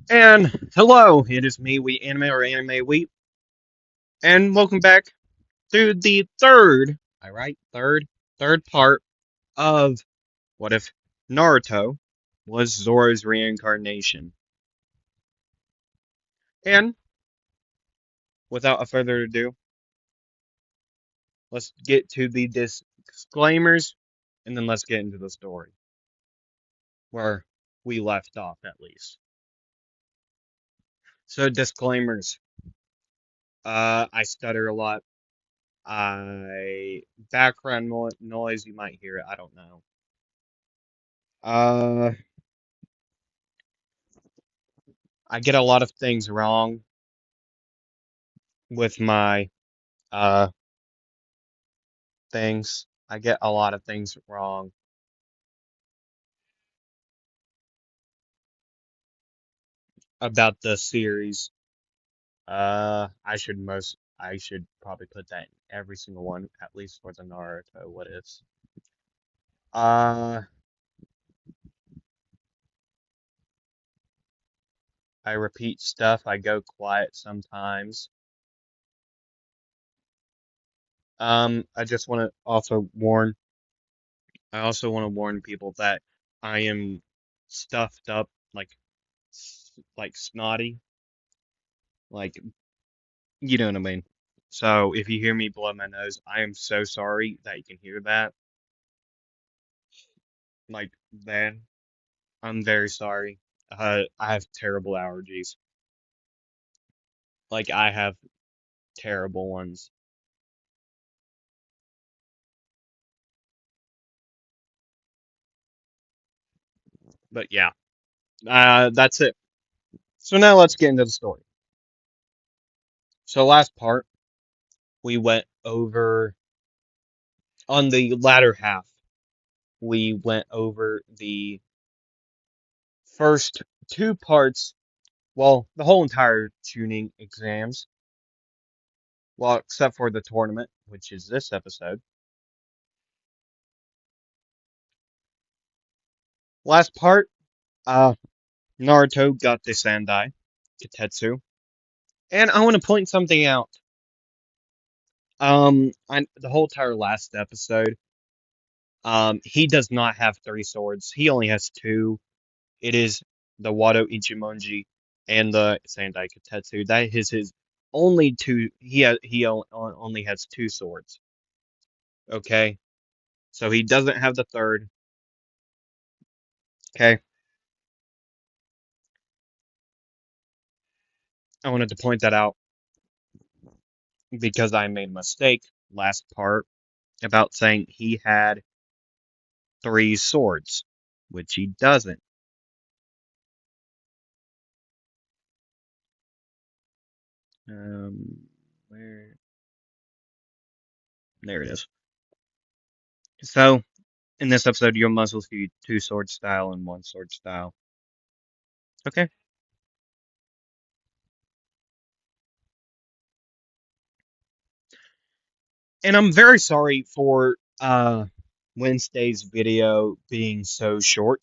And hello, it is me, We Anime or Anime We, and welcome back to the third, I right, third part of What If Naruto was Zoro's reincarnation. And without a further ado, let's get to the disclaimers, and then let's get into the story where we left off at least. So disclaimers. I stutter a lot. I background noise, you might hear it. I don't know. Uh, I get a lot of things wrong with my uh things. I get a lot of things wrong about the series. I should probably put that in every single one, at least for the Naruto what ifs. Uh, I repeat stuff. I go quiet sometimes. I just want to also warn. I also want to warn people that I am stuffed up like snotty, like you know what I mean. So if you hear me blow my nose, I am so sorry that you can hear that. Like then, I'm very sorry. I have terrible allergies. Like I have terrible ones. But yeah, that's it. So now let's get into the story. So last part, we went over on the latter half. We went over the first two parts, well, the whole entire tuning exams, well, except for the tournament, which is this episode. Last part, uh, Naruto got the Sandai, Kitetsu, and I want to point something out. The whole entire last episode, he does not have three swords. He only has two. It is the Wado Ichimonji and the Sandai Kitetsu. That is his only two. Only has two swords. Okay, so he doesn't have the third. Okay, I wanted to point that out because I made a mistake last part about saying he had three swords, which he doesn't. Where? There it is. So, in this episode, your muscles see two sword style and one sword style. Okay. And I'm very sorry for Wednesday's video being so short.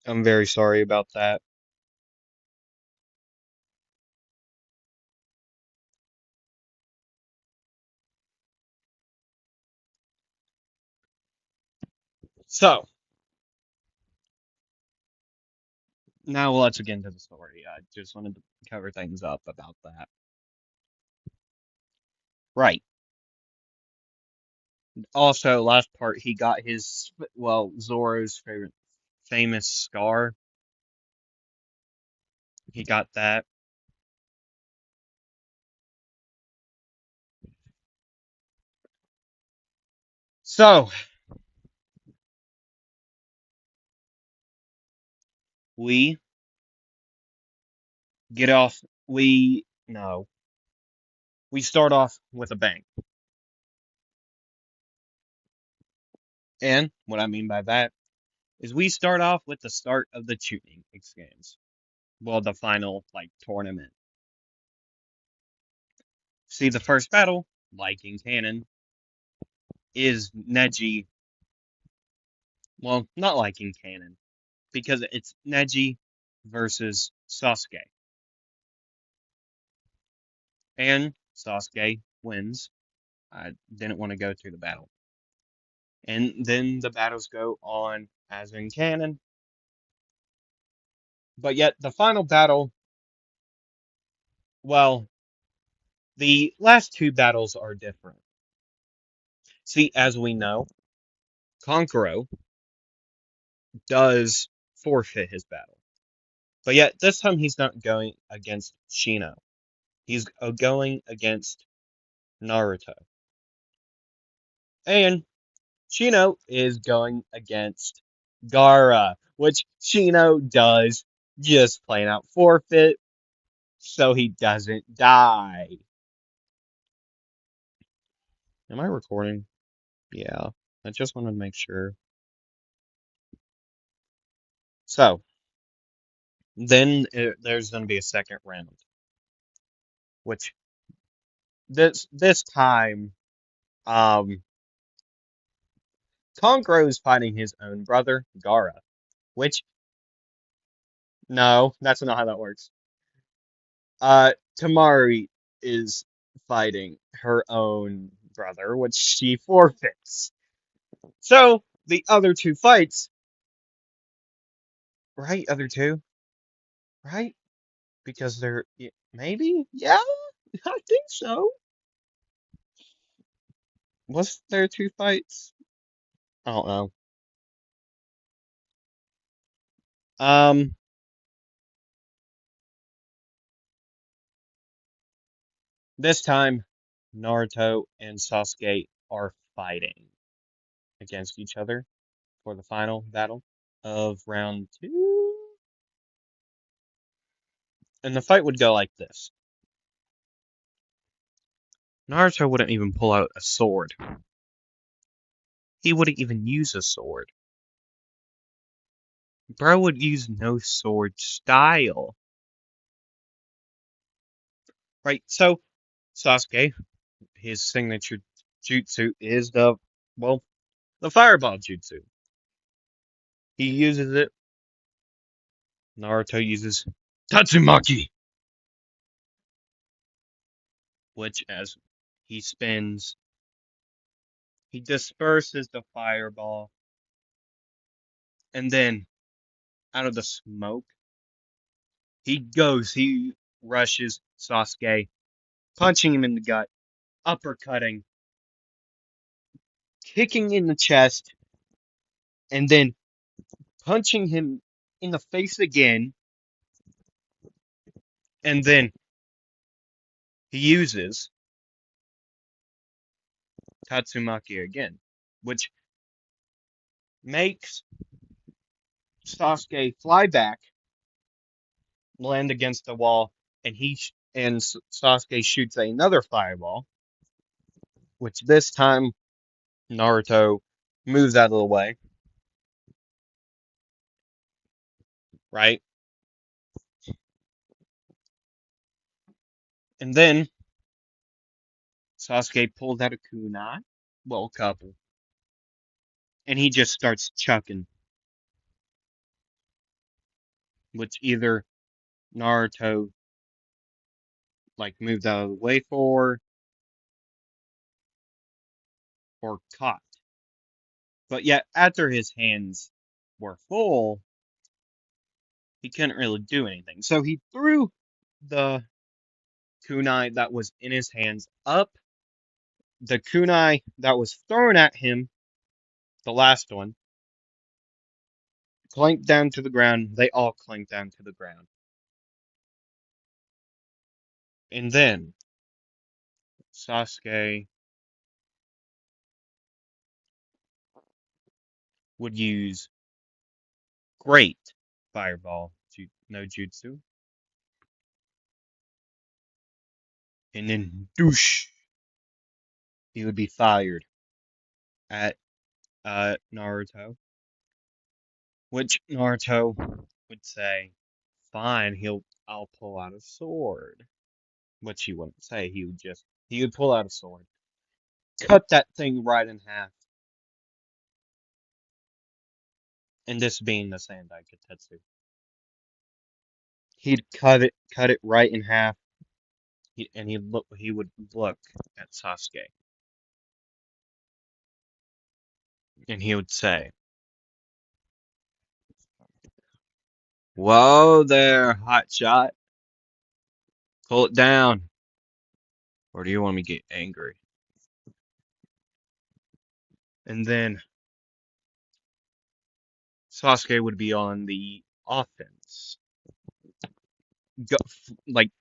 I'm very sorry about that. So, now let's get into the story. I just wanted to cover things up about that. Right. Also, last part, he got his, well, Zoro's favorite famous scar. He got that. So, we get off, we, no, we start off with a bang. And what I mean by that is we start off with the start of the tuning exams. Well, the final, like, tournament. See, the first battle, like in canon, is Neji. Well, not like in canon. because it's Neji versus Sasuke. And Sasuke wins. I didn't want to go through the battle. And then the battles go on as in canon. But yet, the final battle, well, the last two battles are different. See, as we know, Kankuro does forfeit his battle. But yet, this time he's not going against Shino. He's going against Naruto. And Shino is going against Gaara, which Shino does just plain out forfeit so he doesn't die. Am I recording? Yeah, I just wanted to make sure. So, then there's going to be a second round, which this time, um, Kankuro is fighting his own brother, Gaara, which, no, that's not how that works. Tamari is fighting her own brother, which she forfeits. So, the other two fights, right? Other two, right? Because they're, maybe? Yeah, I think so. Was there two fights? I don't know. Um, this time, Naruto and Sasuke are fighting against each other for the final battle of round two. And the fight would go like this. Naruto wouldn't even pull out a sword. He wouldn't even use a sword. Bro would use no sword style. Right, so Sasuke, his signature jutsu is well, the fireball jutsu. He uses it. Naruto uses Tatsumaki, which as he spins, he disperses the fireball, and then out of the smoke, he rushes Sasuke, punching him in the gut, uppercutting, kicking in the chest, and then punching him in the face again, and then he uses Tatsumaki again, which makes Sasuke fly back, land against the wall, and Sasuke shoots another fireball, which this time Naruto moves out of the way, right? And then Sasuke pulls out a kunai, well, a couple, and he just starts chucking, which either Naruto like moved out of the way for or caught. But yet, after his hands were full, he couldn't really do anything. So he threw the kunai that was in his hands up. The kunai that was thrown at him, the last one, clanked down to the ground. They all clanked down to the ground. And then Sasuke would use great fireball no jutsu. And then douche, he would be fired at Naruto, which Naruto would say, "Fine, I'll pull out a sword." Which he wouldn't say. He would pull out a sword, cut that thing right in half, and this being the Sandai Katetsu. He'd cut it right in half, and he would look at Sasuke, and he would say, "Whoa there, hot shot, pull it down, or do you want me to get angry?" And then Sasuke would be on the offense, go, like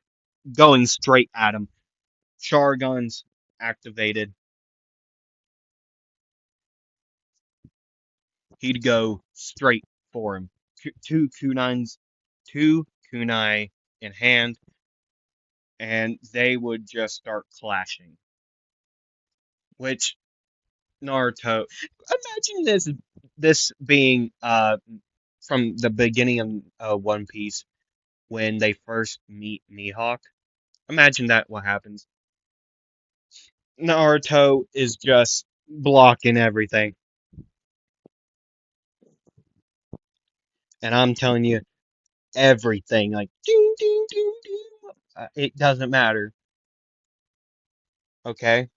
going straight at him. Char guns activated. He'd go straight for him. Two kunai in hand, and they would just start clashing. Which Naruto, imagine this being from the beginning of One Piece when they first meet Mihawk. Imagine that what happens. Naruto is just blocking everything, and I'm telling you everything like ding ding ding ding. It doesn't matter. Okay,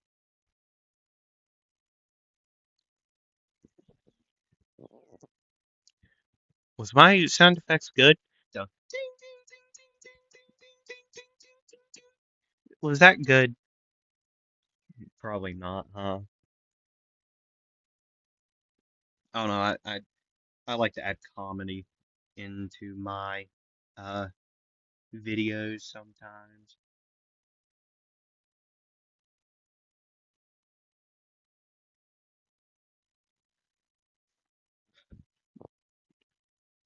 was my sound effects good? So, ding, ding, ding, ding, ding, ding, ding, ding, ding, ding, ding, ding. Was that good? Probably not, huh? I don't know. I like to add comedy into my uh videos sometimes.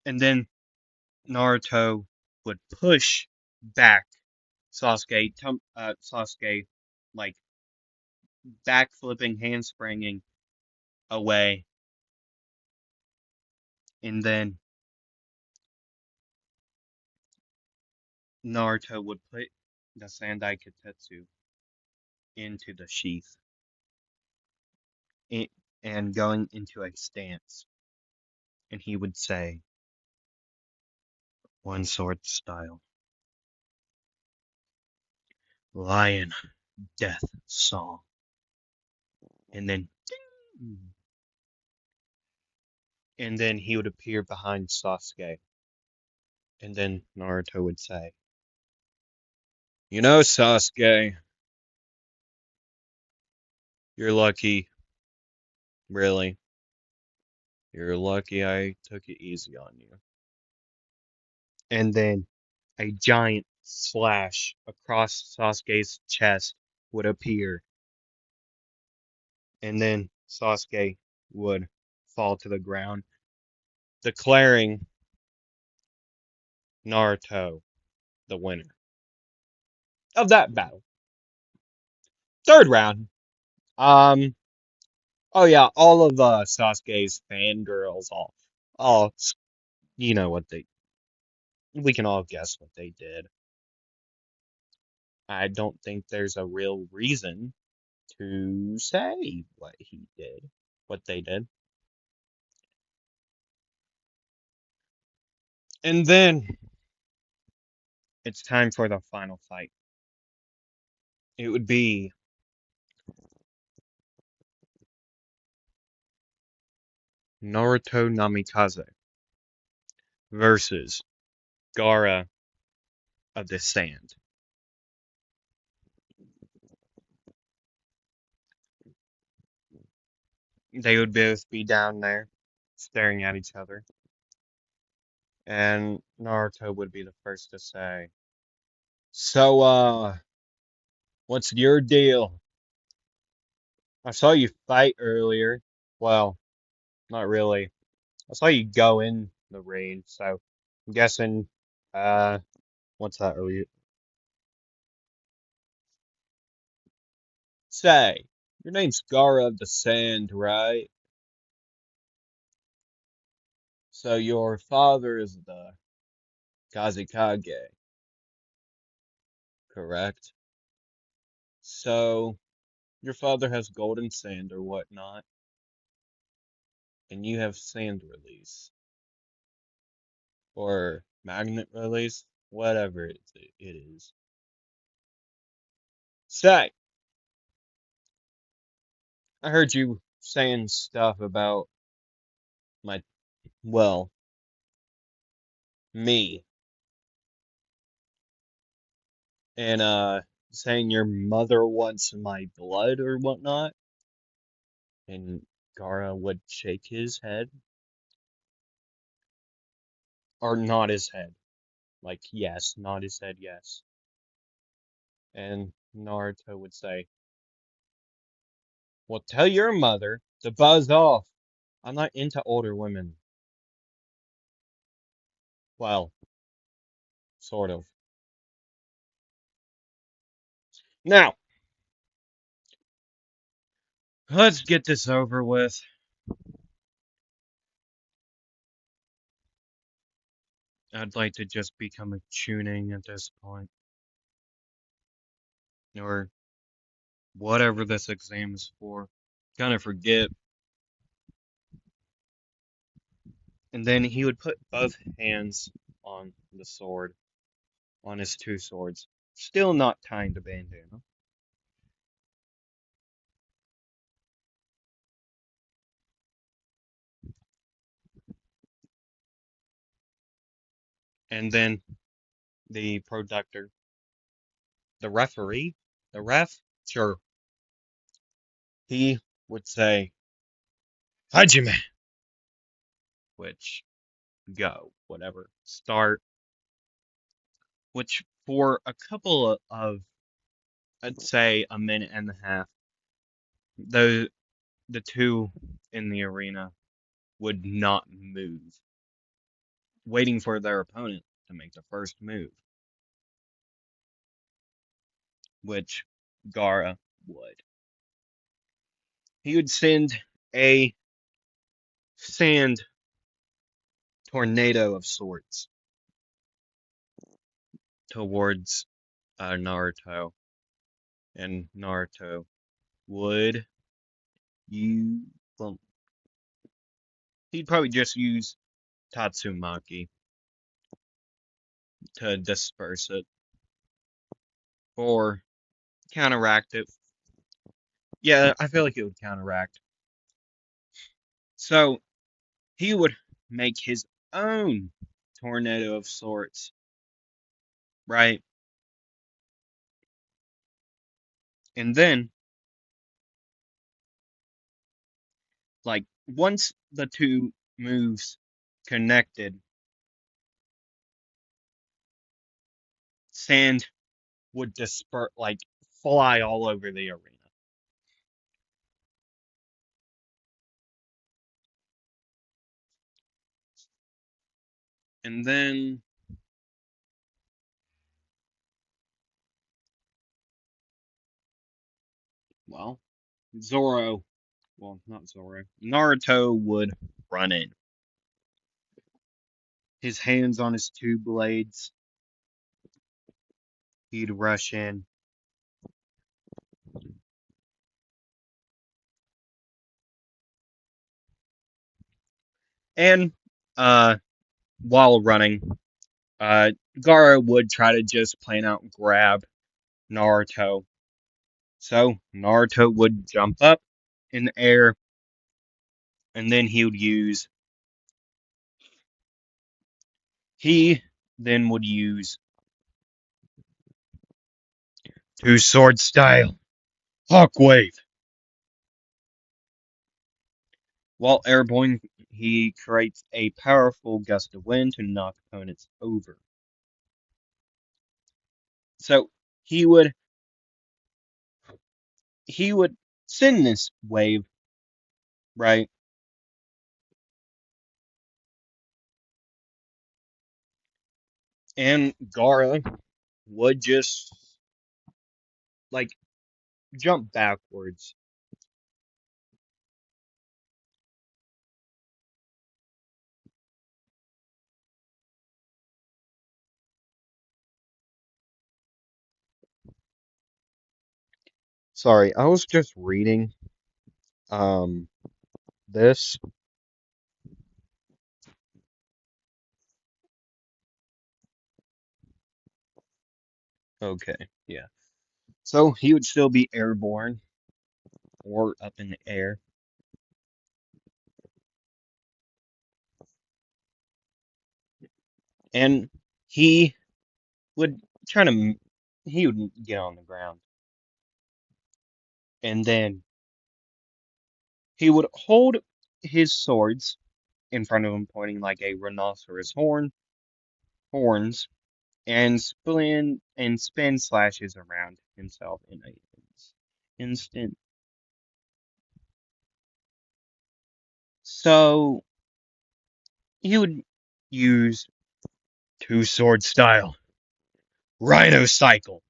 And then Naruto would push back Sasuke like backflipping, handspringing away, and then Naruto would put the Sandai Katetsu into the sheath i- and going into a stance, and he would say, "One sword style, lion, death song," and then, ding, and then he would appear behind Sasuke, and then Naruto would say, "You know, Sasuke, you're lucky, really. You're lucky I took it easy on you." And then a giant slash across Sasuke's chest would appear, and then Sasuke would fall to the ground, declaring Naruto the winner of that battle. Third round. Um. Oh yeah, all of Sasuke's fangirls, all, you know what they. We can all guess what they did. I don't think there's a real reason to say what they did. And then it's time for the final fight. It would be Naruto Namikaze versus Gaara of the Sand. They would both be down there staring at each other, and Naruto would be the first to say, "So, what's your deal? I saw you fight earlier. Well, not really. I saw you go in the rain, so I'm guessing, uh, what's that earlier? Say, your name's Gaara of the Sand, right? So your father is the Kazekage, correct? So your father has golden sand or whatnot, and you have sand release. or magnet release, whatever it is. Say, I heard you saying stuff about my, well, me, and saying your mother wants my blood or whatnot, and Gara would shake his head, or nod his head, like yes, nod his head yes, and Naruto would say, "Well, tell your mother to buzz off. I'm not into older women." Well, sort of. Now, let's get this over with. I'd like to just become a tuning at this point, or whatever this exam is for. Kind of forget. And then he would put both hands on the sword, on his two swords, still not tying the bandana. And then the productor, the referee, the ref, sure, he would say, Hajime, which go, whatever, start, which for a couple I'd say a minute and a half, the the two in the arena would not move, waiting for their opponent to make the first move, which Gara would. He would send a sand tornado of sorts towards Naruto, and Naruto would you well, he'd probably just use Tatsumaki to disperse it or counteract it. Yeah, I feel like it would counteract. So he would make his own tornado of sorts, right? And then, like, once the two moves connected, sand would disperse, like, fly all over the arena. And then, well, Zoro, well, not Zoro, Naruto would run in. His hands on his two blades, he'd rush in. And, uh, while running, uh, Gara would try to just plain out grab Naruto. So Naruto would jump up in the air, and then he then would use two sword style Hawk Wave. While airborne, he creates a powerful gust of wind to knock opponents over. So he would he would send this wave, right? And Gara would just like jump backwards. Sorry, I was just reading um this Okay, yeah. So he would still be airborne or up in the air, and he would try to he would get on the ground, and then he would hold his swords in front of him, pointing like a rhinoceros horns, and spin slashes around himself in a instant. So he would use two sword style rhino cycle,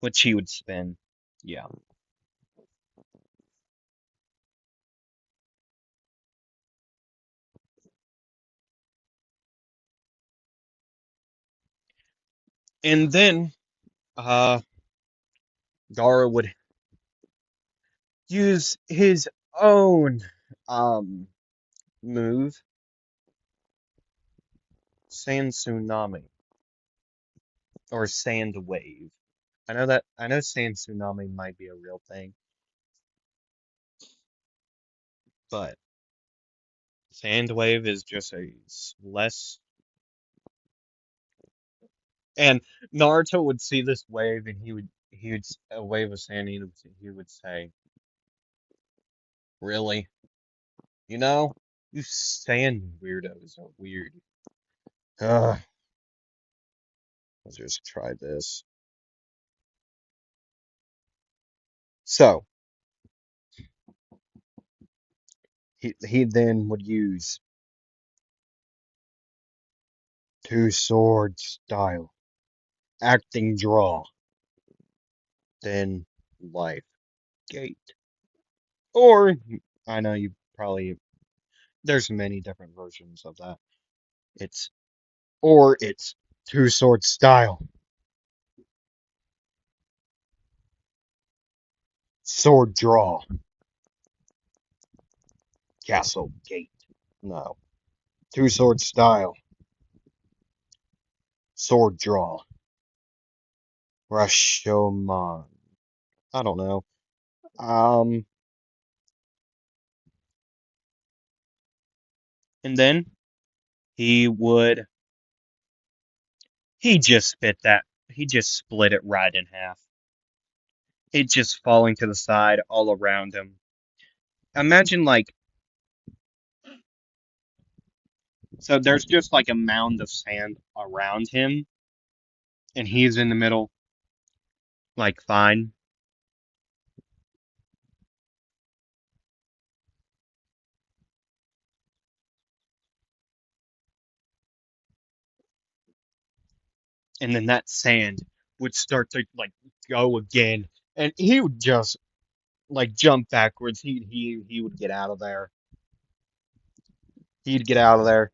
which he would spin. Yeah. And then uh Gara would use his own um move, Sand Tsunami or Sand Wave. I know Sand Tsunami might be a real thing, but Sand Wave is just a less. And Naruto would see this wave, and he would a wave of sand. He would say, "Really? You know, you sand weirdos are weird. Ugh, let's just try this." So he then would use two sword style acting draw, then life gate. Or I know you probably there's many different versions of that. It's it's two sword style sword draw castle gate. No. Two sword style sword draw Rashomon. I don't know. Um, and then he would he just spit that he just split it right in half. It just falling to the side all around him. Imagine like so there's just like a mound of sand around him and he's in the middle like fine. And then that sand would start to like go again and he would just like jump backwards. He would get out of there. He'd get out of there.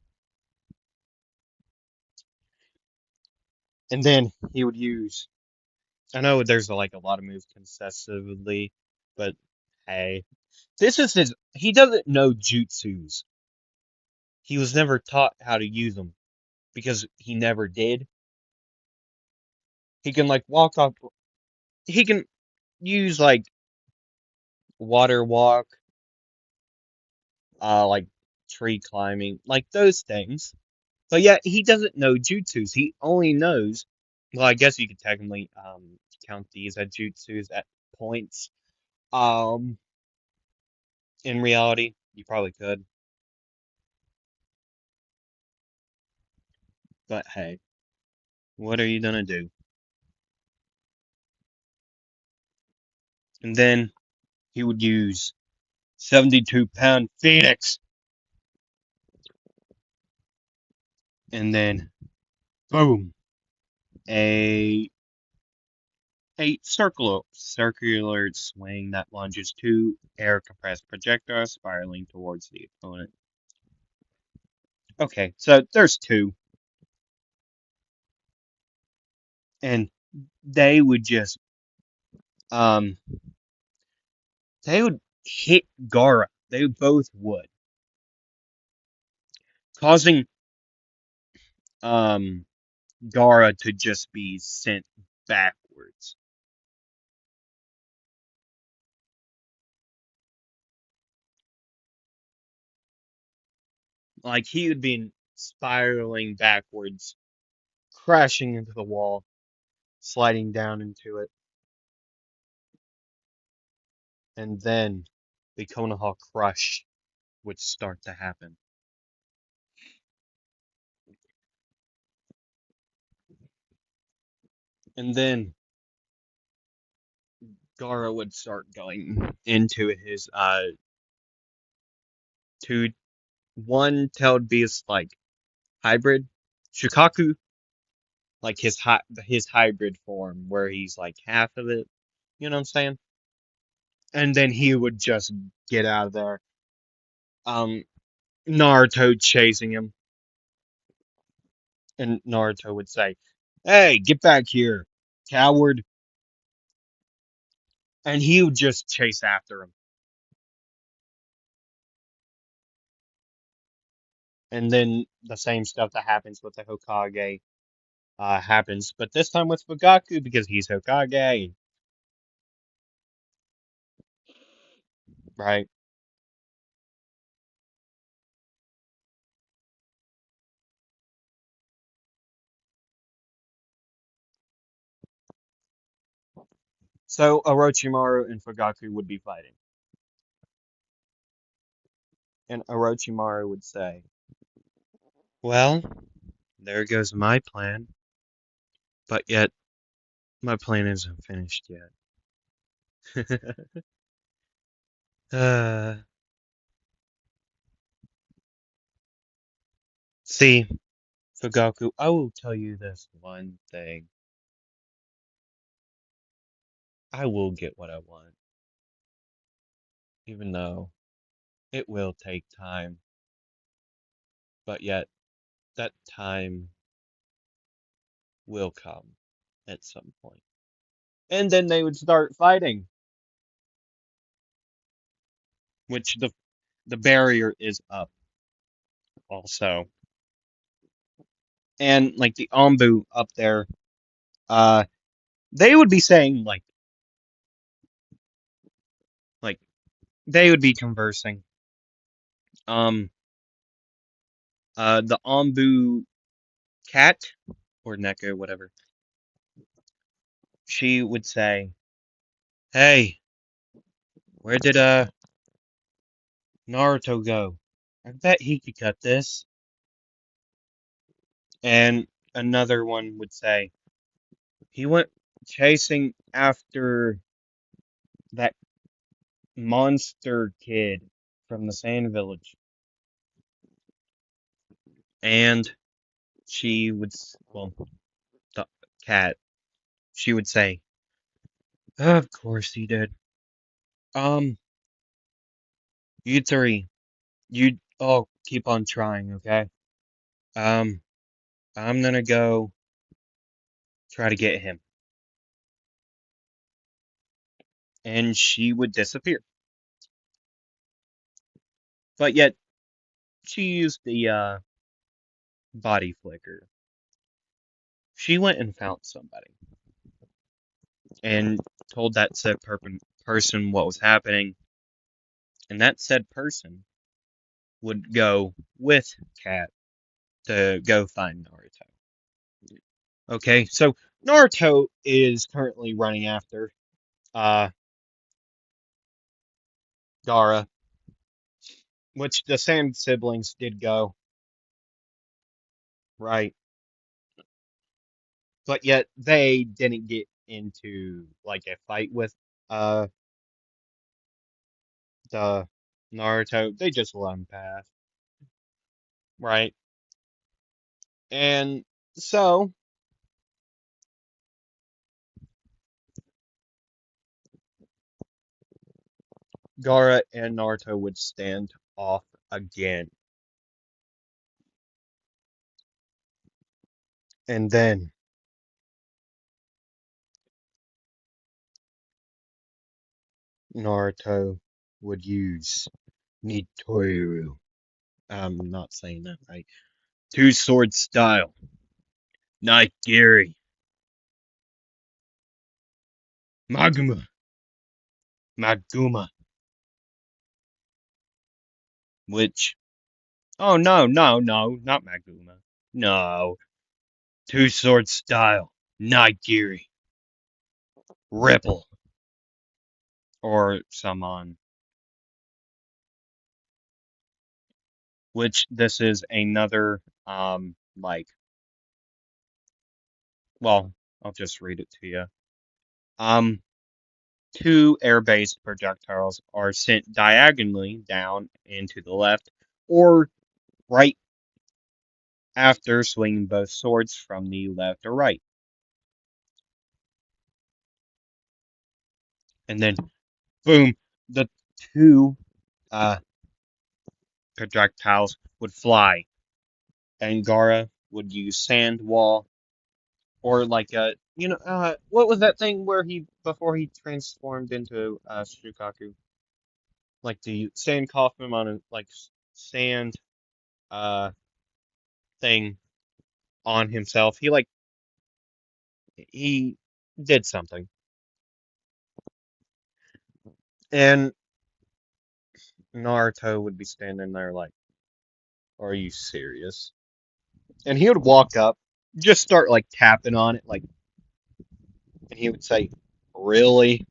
And then he would use I know there's like a lot of moves consecutively, but hey, this is his. He doesn't know jutsus. He was never taught how to use them because he never did. He can like walk off. He can use like water walk, like tree climbing, like those things. But yeah, he doesn't know jutsus. He only knows. Well, I guess you could technically count these as jutsus at points. Um, in reality, you probably could, but hey. What are you gonna do? And then he would use 72-pound Phoenix, and then boom, a circular swing that launches two air compressed projectiles spiraling towards the opponent. Okay, so there's two, and they would just um they would hit Gara. They both would, causing um Gara to just be sent backwards. Like he would be spiraling backwards, crashing into the wall, sliding down into it, and then the Konoha crush would start to happen. And then Gara would start going into his two one tailed beast like hybrid Shukaku, like his hybrid form where he's like half of it. You know what I'm saying? And then he would just get out of there. Um, Naruto chasing him, and Naruto would say, "Hey, get back here, coward!" And he would just chase after him. And then the same stuff that happens with the Hokage happens, but this time with Fugaku because he's Hokage, right? So Orochimaru and Fugaku would be fighting, and Orochimaru would say, "Well, there goes my plan, but yet my plan isn't finished yet." uh, See, Fugaku, I will tell you this one thing: I will get what I want, even though it will take time, but yet that time will come at some point. And then they would start fighting, which the barrier is up also. And like the Ombu up there, uh they would be saying like they would be conversing. Um the Ombu cat or Neko, whatever, she would say, "Hey, where did Naruto go? I bet he could cut this." And another one would say, "He went chasing after that monster kid from the sand village." And she would, well, the cat, she would say, "Of course he did. Um, you three, you all keep on trying, okay? Um, I'm gonna go try to get him." And she would disappear. But yet, she used the body flicker. She went and found somebody and told that said person what was happening, and that said person would go with Kat to go find Naruto. Okay, so Naruto is currently running after uh Gaara, which the Sand siblings did go, right? But yet they didn't get into like a fight with uh the Naruto. They just let him pass, right? And so Gaara and Naruto would stand off again. And then Naruto would use Nitoru. I'm not saying that right. Two sword style. Nigiri. Maguma. Maguma. Which. Oh, no, no, no. Not Maguma. No. Two sword style. Nigiri. Ripple. Or Saman. Which this is another, like, well, I'll just read it to you. Um, Two air-based projectiles are sent diagonally down and to the left, or right after swinging both swords from the left or right. And then, boom, the two uh, projectiles would fly, and Gara would use sand wall, or like what was that thing where he before he transformed into Shukaku, like the sand coffin on a like sand uh thing on himself. He did something, and Naruto would be standing there like, "Are you serious?" And he would walk up, just start like tapping on it, like, and he would say, "Really,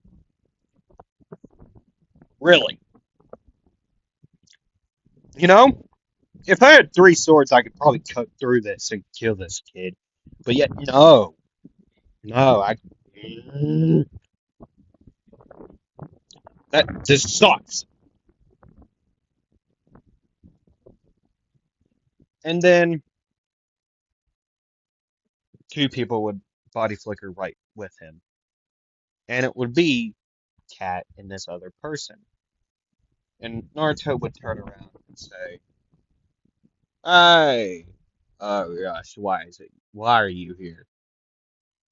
really, you know." If I had three swords, I could probably cut through this and kill this kid. But yet, no, no, this sucks. And then two people would body flicker right with him, and it would be Cat and this other person. And Naruto would turn around and say, "Hey, oh gosh, why is it? Why are you here?"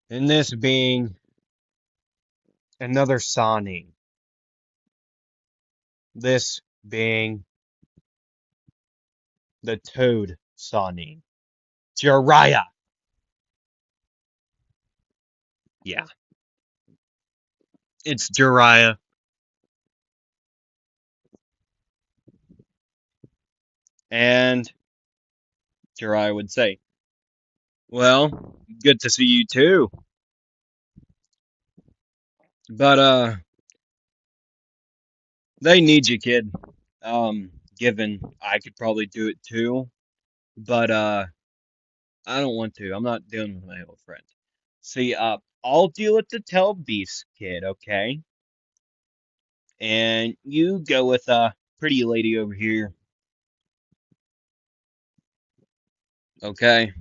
And this being another Sani, this being the Toad Sani, Jiraiya. Yeah, it's Jiraiya. And Jiraiya would say, "Well, good to see you too. But they need you, kid. Given I could probably do it too, but I don't want to. I'm not dealing with my old friend. See, I'll deal with the tail beast, kid, okay? And you go with pretty lady over here, okay?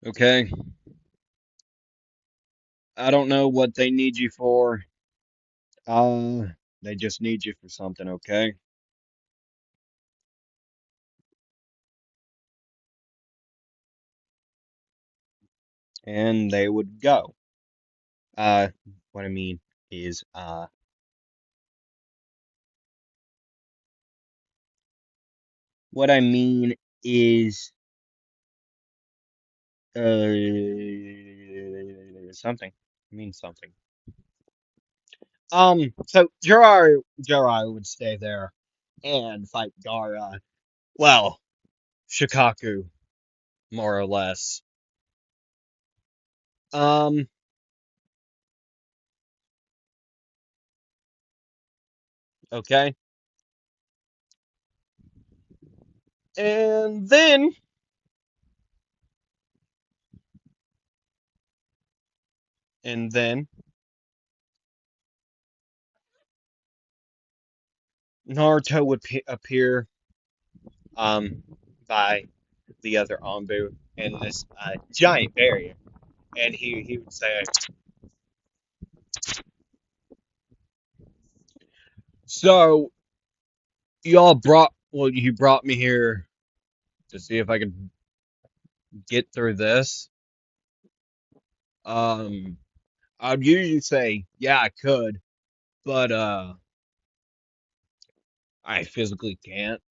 Okay. I don't know what they need you for. Uh, they just need you for something, okay? And they would go. Uh, what I mean is, what I mean is, something. I mean something. So Jiraiya would stay there and fight Gaara. Well, Shikaku, more or less. Um, okay. And then Naruto would appear, um, by the other Anbu in this giant barrier, and he would say, "So you brought me here to see if I could get through this." Um, I'd usually say, yeah, I could, but I physically can't.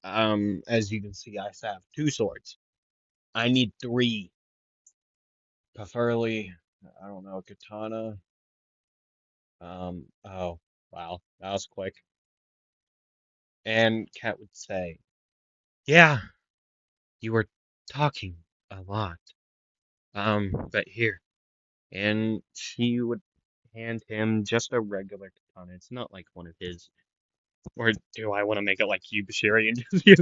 As you can see, I have two swords. I need three, preferably. I don't know, katana. Oh, wow, that was quick. And Kat would say, yeah, you were talking a lot. But here. And she would hand him just a regular katana. It's not like one of his. Or do I want to make it like Yubashiri and just you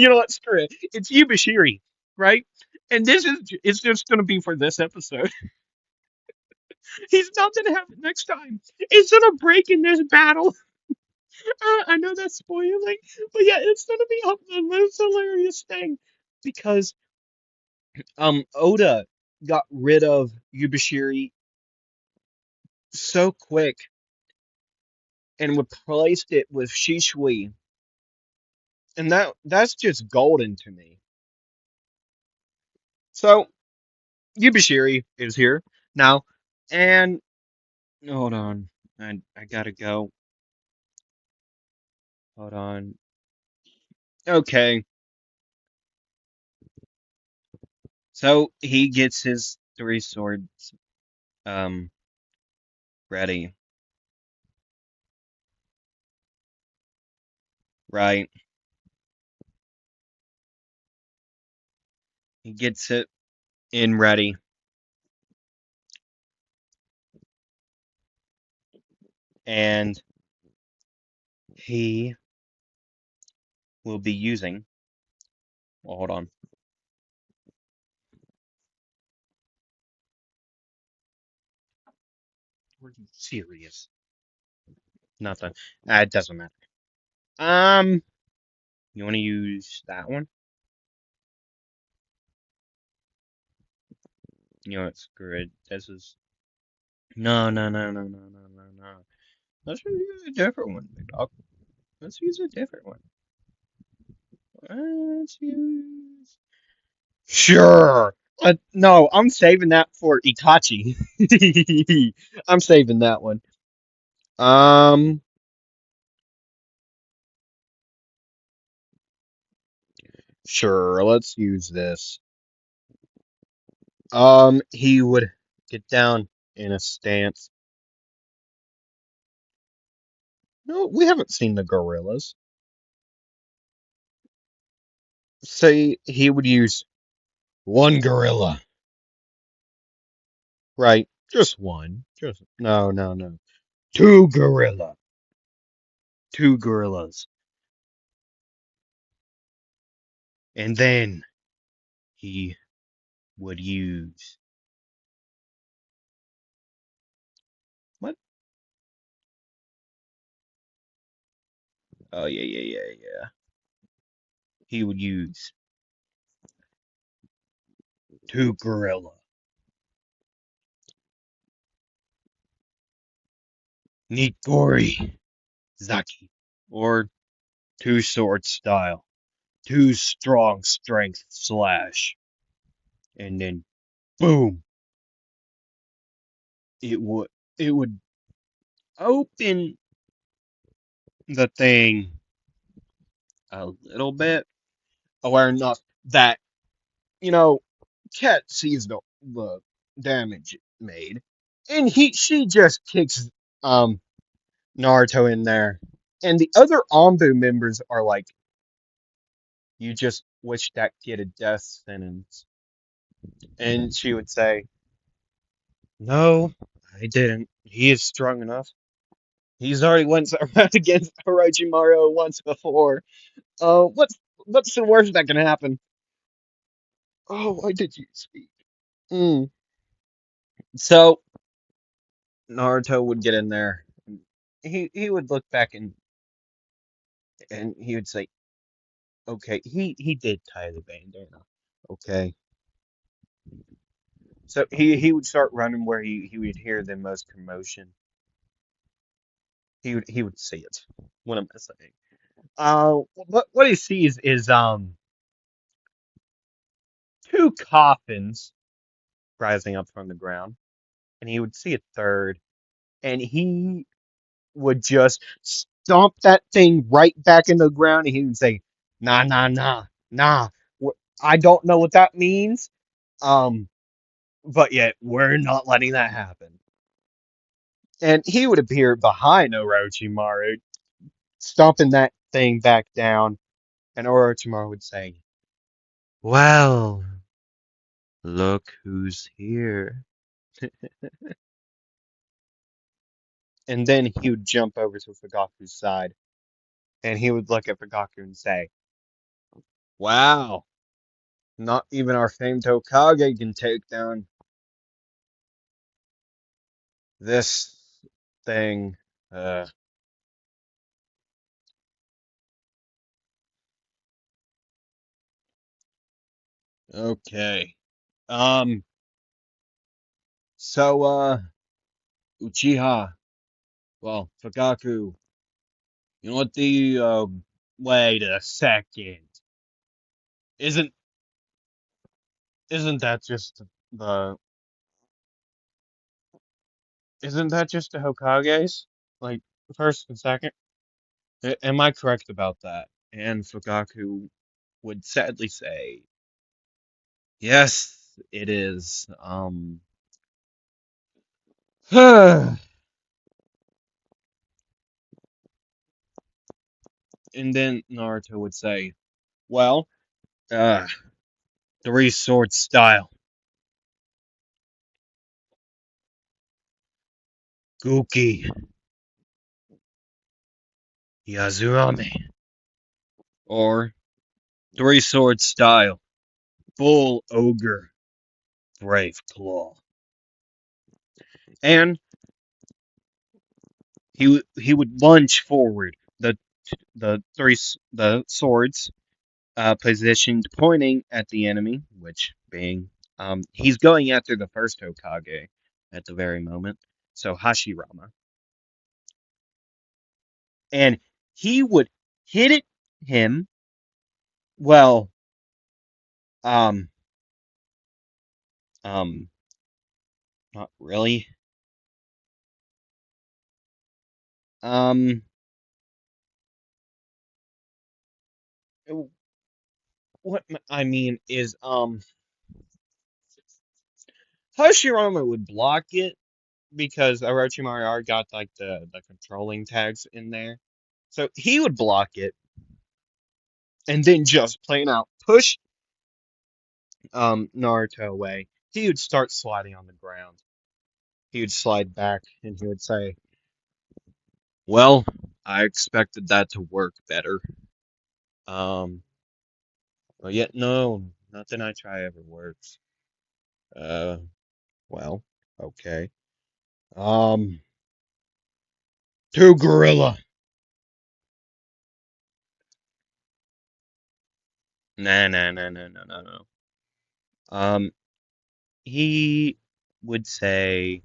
know what? Screw it. It's Yubashiri, right? And this is it's just gonna be for this episode. He's not gonna have it next time. It's gonna break in this battle. I know that's spoiling, but yeah, it's gonna be the most hilarious thing because Oda got rid of Yubashiri so quick and replaced it with Shishui, and that's just golden to me. So Yubashiri is here now, and hold on, I gotta go. Hold on. Okay, so he gets his three swords um ready, right? He gets it in ready, and he will be using. Well, hold on. Are you serious? Nothing. It doesn't matter. Um, you want to use that one? You know what? Screw it. This is no, no, no, no, no, no, no, no. Let's just use a different one, big dog. Let's use a different one. Let's use. Sure. No, I'm saving that for Itachi. I'm saving that one. Um, sure. Let's use this. He would get down in a stance. No, we haven't seen the gorillas. Say he would use one gorilla. Right. Just one. Just no, no, no. Two gorilla. Two gorillas. And then he would use what? Oh yeah, yeah, yeah, yeah. He would use two gorilla. Nitori Zaki. Or two sword style. Two strong strength slash. And then boom. It would open the thing a little bit. Aware enough that, you know, Cat sees the damage it made. And she just kicks um Naruto in there. And the other Anbu members are like, you just wish that kid a death sentence. And she would say, no, I didn't. He is strong enough. He's already went against Orochimaru once before. What's the worst that can happen? Oh, why did you speak? Mm. So Naruto would get in there. He would look back and he would say, okay, he did tie the bandana. Okay. So he would start running where he would hear the most commotion. He would see it. What am I saying? What he sees is two coffins rising up from the ground, and he would see a third, and he would just stomp that thing right back in the ground, and he would say, "Nah, nah, nah, nah. I don't know what that means. Um, but yet we're not letting that happen." And he would appear behind Orochimaru, stomping that thing back down, and Orochimaru would say, "Well, look who's here." And then he would jump over to Fugaku's side, and he would look at Fugaku and say, "Wow, not even our famed Hokage can take down this thing." Uh, okay. Um, Uchiha, well, Fugaku, you know what wait a second. Isn't, isn't that just the, isn't that just the Hokages? Like, first and second? Am I correct about that? And Fugaku would sadly say, "Yes, it is." And then Naruto would say, "Well, uh, three sword style, Guki, Yazurame, or three sword style, Bull Ogre, Brave Claw." And he would lunge forward, the swords positioned pointing at the enemy, which being he's going after the first Hokage at the very moment, so Hashirama, and he would hit it him. Well, um, um, not really. Um, what I mean is, Hashirama would block it because Orochimaru got like the controlling tags in there, so he would block it and then just plain out push Naruto away. He would start sliding on the ground. He would slide back and he would say, "Well, I expected that to work better. Um, but yet no, nothing I try ever works. Uh, well, okay. Um, two gorilla. Nah, nah, nah, nah, no, no, no." Um, he would say,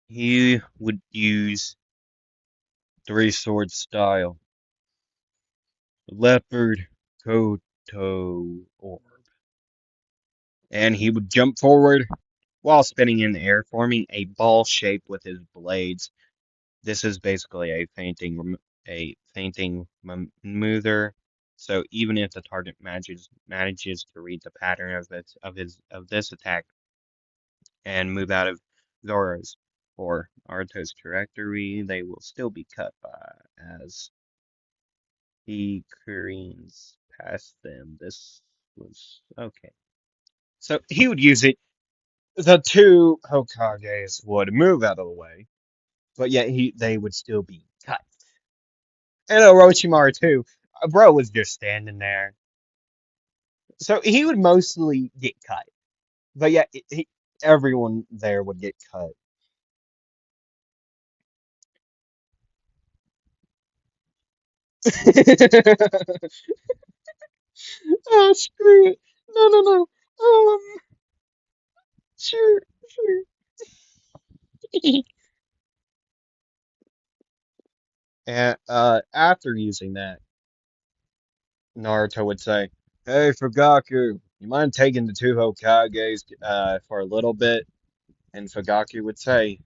he would use three sword style, leopard, koto, orb, and he would jump forward while spinning in the air, forming a ball shape with his blades. This is basically a fainting maneuver. So even if the target manages to read the pattern of this attack and move out of Zoro's or Naruto's trajectory, they will still be cut by as he careens past them. This was okay. So he would use it. The two Hokages would move out of the way, but yet they would still be cut. And Orochimaru too. Bro was just standing there, so he would mostly get cut, but yet everyone there would get cut. Oh, screw it! No, no, no. Sure, sure. And after using that, Naruto would say, "Hey, Fugaku, you mind taking the two Hokages for a little bit?" And Fugaku would say,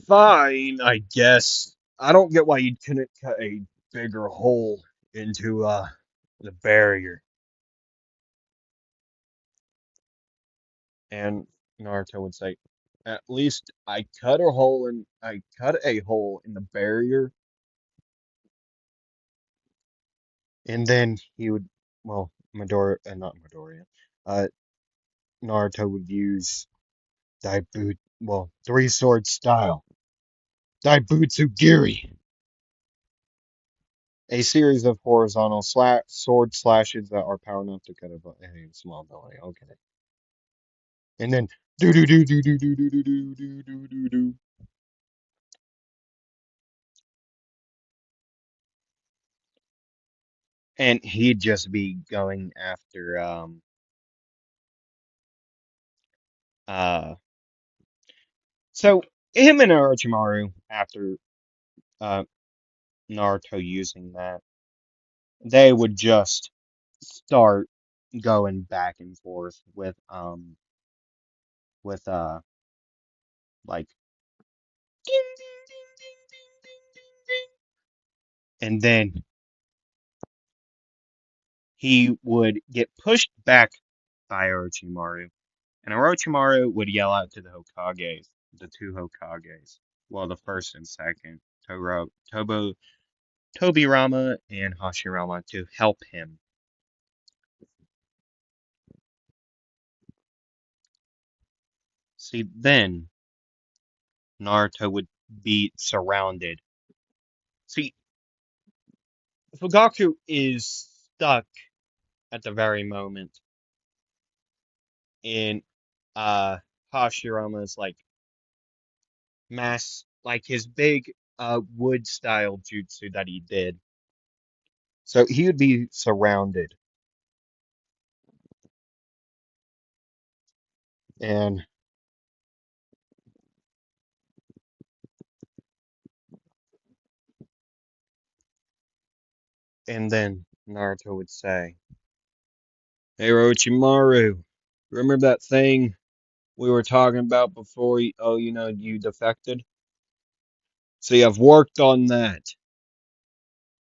"Fine, I guess. I don't get why you couldn't cut a bigger hole into the barrier." And Naruto would say, "At least I cut a hole in the barrier." And then he would, well, not Midoriya, uh, Naruto would use three sword style, Daibutsu Giri, a series of horizontal sword slashes that are power enough to cut a small belly. Okay. And then do do do do do do do do do do do do do. And he'd just be going after uh so him and Orochimaru after uh Naruto using that, they would just start going back and forth with like ding, ding, ding, ding, ding, ding, ding, ding. And then he would get pushed back by Orochimaru, and Orochimaru would yell out to the Hokages, the two Hokages, well, the first and second, Tobirama and Hashirama, to help him. See, then Naruto would be surrounded. See, Fugaku is stuck at the very moment in uh Hashirama's like like his big wood style jutsu that he did. So he would be surrounded, and then Naruto would say, "Hey Orochimaru, remember that thing we were talking about before you defected? See, I've worked on that,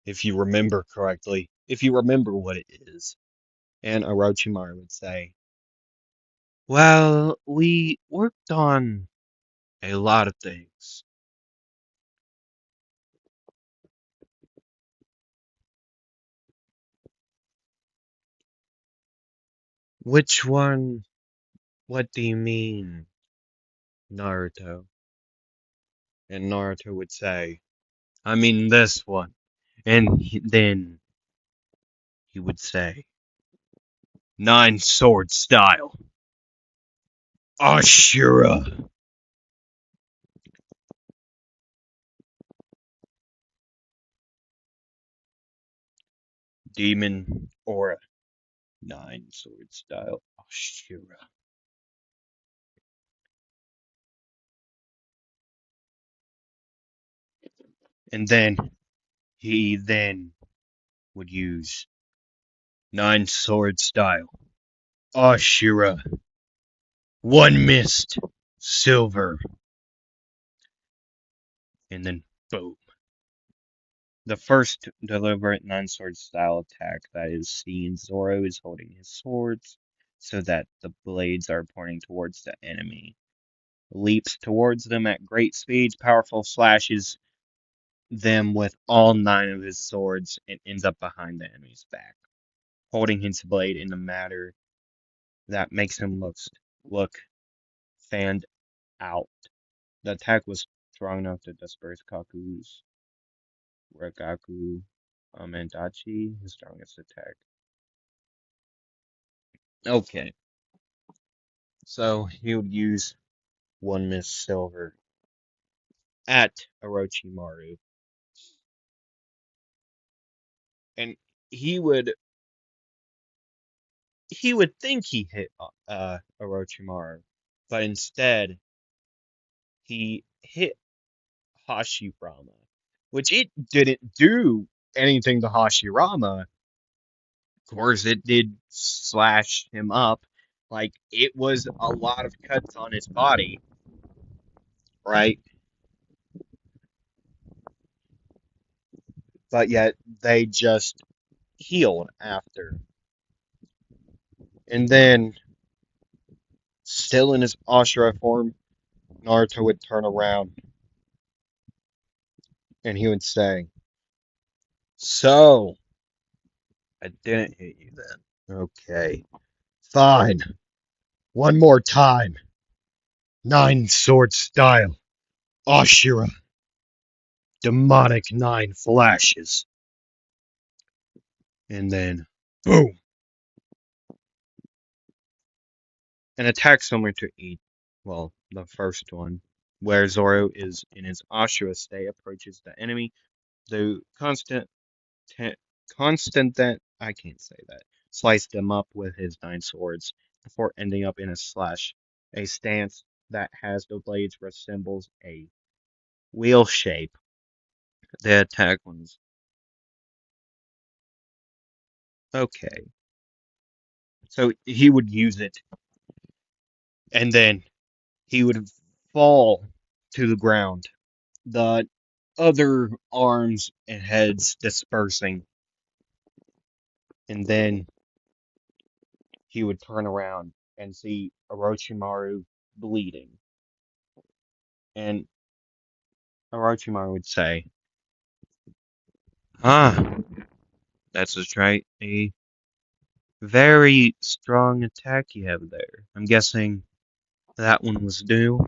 if you remember correctly, if you remember what it is." And Orochimaru would say, "Well, we worked on a lot of things. Which one? What do you mean, Naruto?" And Naruto would say, "I mean this one." And then he would say, "Nine sword style, Ashura, demon aura, nine sword style, Ashura." And then he then would use nine sword style, Ashura, one mist, silver, and then boom. The first deliberate nine-sword style attack that is seen, Zoro is holding his swords so that the blades are pointing towards the enemy. Leaps towards them at great speeds, powerful slashes them with all nine of his swords, and ends up behind the enemy's back, holding his blade in a manner that makes him look fanned out. The attack was strong enough to disperse Kaku's Ragaku Amendachi, his strongest attack. Okay, so he would use one Miss Silver at Orochimaru, and he would he would think he hit Orochimaru, but instead he hit Hashirama, which it didn't do anything to Hashirama. Of course, it did slash him up. Like, it was a lot of cuts on his body, right? But yet, they just healed after. And then, still in his Ashura form, Naruto would turn around and he would say, "So, I didn't hit you then. Okay, fine. One more time. Nine sword style. Ashura. Demonic nine flashes." And then, boom. An attack similar to the first one, where Zoro is in his Ashura state, approaches the enemy. The te- constant that I can't say that sliced them up with his nine swords before ending up in a slash, a stance that has the blades resembles a wheel shape. The attack ones. Okay, so he would use it, and then he would fall to the ground. The other arms and heads dispersing, and then he would turn around and see Orochimaru bleeding. And Orochimaru would say, "Ah, that's just right. A very strong attack you have there. I'm guessing that one was new,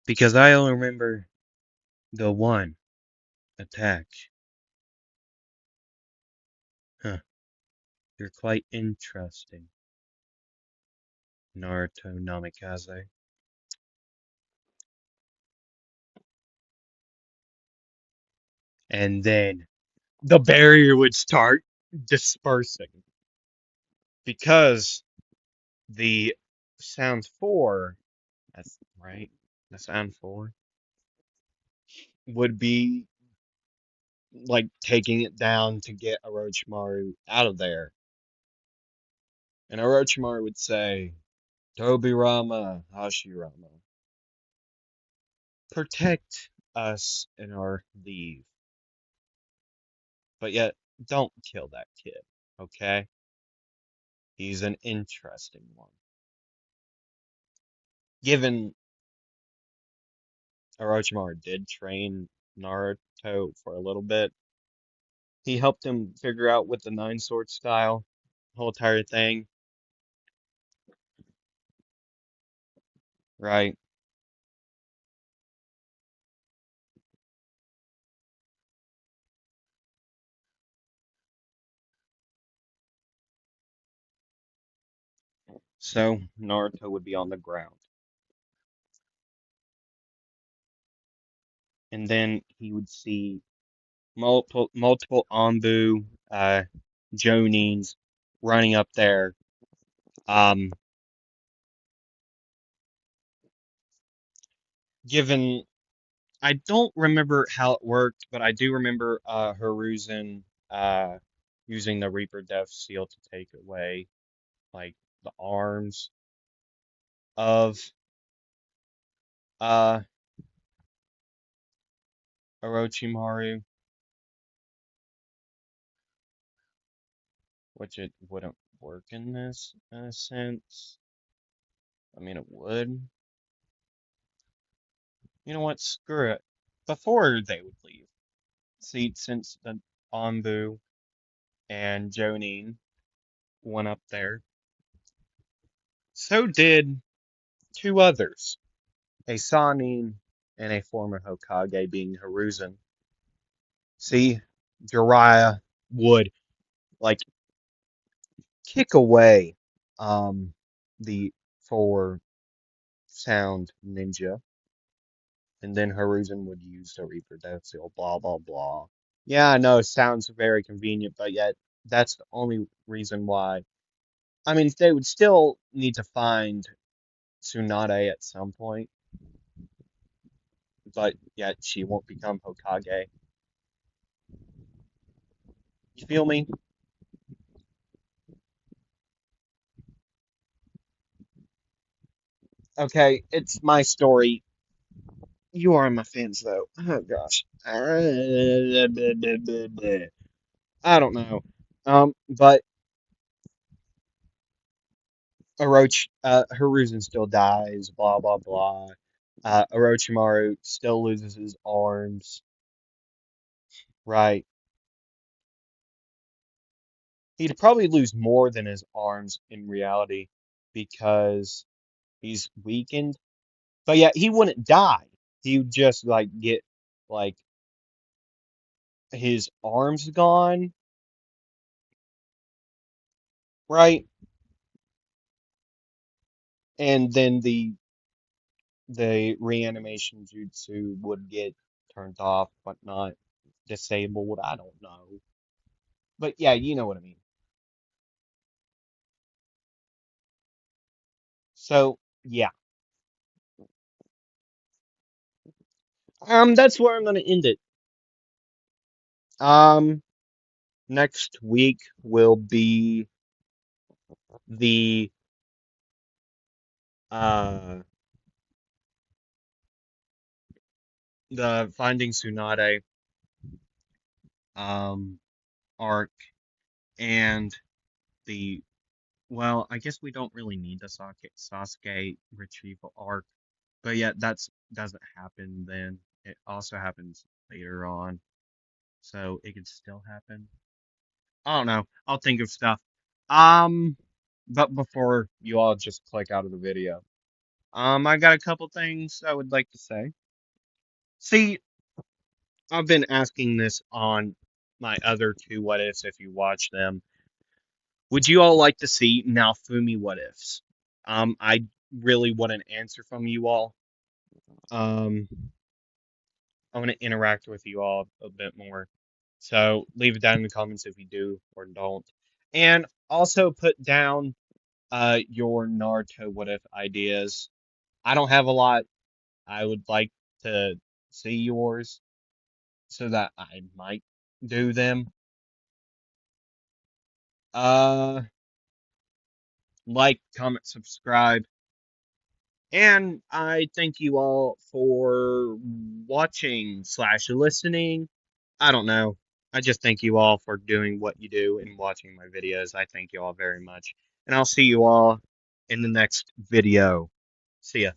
because I only remember the one attack. Huh, you're quite interesting, Naruto Namikaze." And then the barrier would start dispersing, because the sound four, that's right, the sound four would be like taking it down to get Orochimaru out of there. And Orochimaru would say, "Tobirama, Hashirama, protect us in our leave. But yet, don't kill that kid, okay? He's an interesting one." Given Orochimaru did train Naruto for a little bit, he helped him figure out with the nine sword style, the whole entire thing, right? So Naruto would be on the ground, and then he would see multiple Anbu, Jonins running up there. Um, given I don't remember how it worked, but I do remember Hiruzen using the Reaper Death Seal to take away like the arms of uh Orochimaru, which it wouldn't work in this sense. I mean, it would. You know what? Screw it. Before they would leave, see, since the Anbu and Jonin went up there, so did two others, a Sanin and a former Hokage, being Hiruzen. See, Jiraiya would like kick away the four sound ninja, and then Hiruzen would use the Reaper Death Seal, blah blah blah. Yeah, I know, sounds very convenient, but yet that's the only reason why. I mean, they would still need to find Tsunade at some point. but yet she won't become Hokage. You feel me? Okay, it's my story. You are my fans, though. Oh gosh. I don't know. But Hiruzen still dies. Blah blah blah. Orochimaru still loses his arms. Right. He'd probably lose more than his arms in reality because he's weakened. But yeah, he wouldn't die. He would just like get like his arms gone, right? And then the reanimation jutsu would get turned off, but not disabled. I don't know. But yeah, you know what I mean. So yeah. That's where I'm gonna end it. Um Next week will be the uh the Finding Tsunade um arc and the well, I guess we don't really need the Sasuke retrieval arc, but yet that's doesn't happen then. It also happens later on, so it could still happen. I don't know. I'll think of stuff. Um, but before you all just click out of the video, I got a couple things I would like to say. See, I've been asking this on my other two what ifs if you watch them. Would you all like to see Naofumi what ifs? I really want an answer from you all. Um, I want to interact with you all a bit more. So leave it down in the comments if you do or don't. And also put down your Naruto what if ideas. I don't have a lot. I would like to see yours so that I might do them. Uh like, comment, subscribe. And I thank you all for watching slash listening. I don't know. I just thank you all for doing what you do and watching my videos. I thank you all very much. And I'll see you all in the next video. See ya.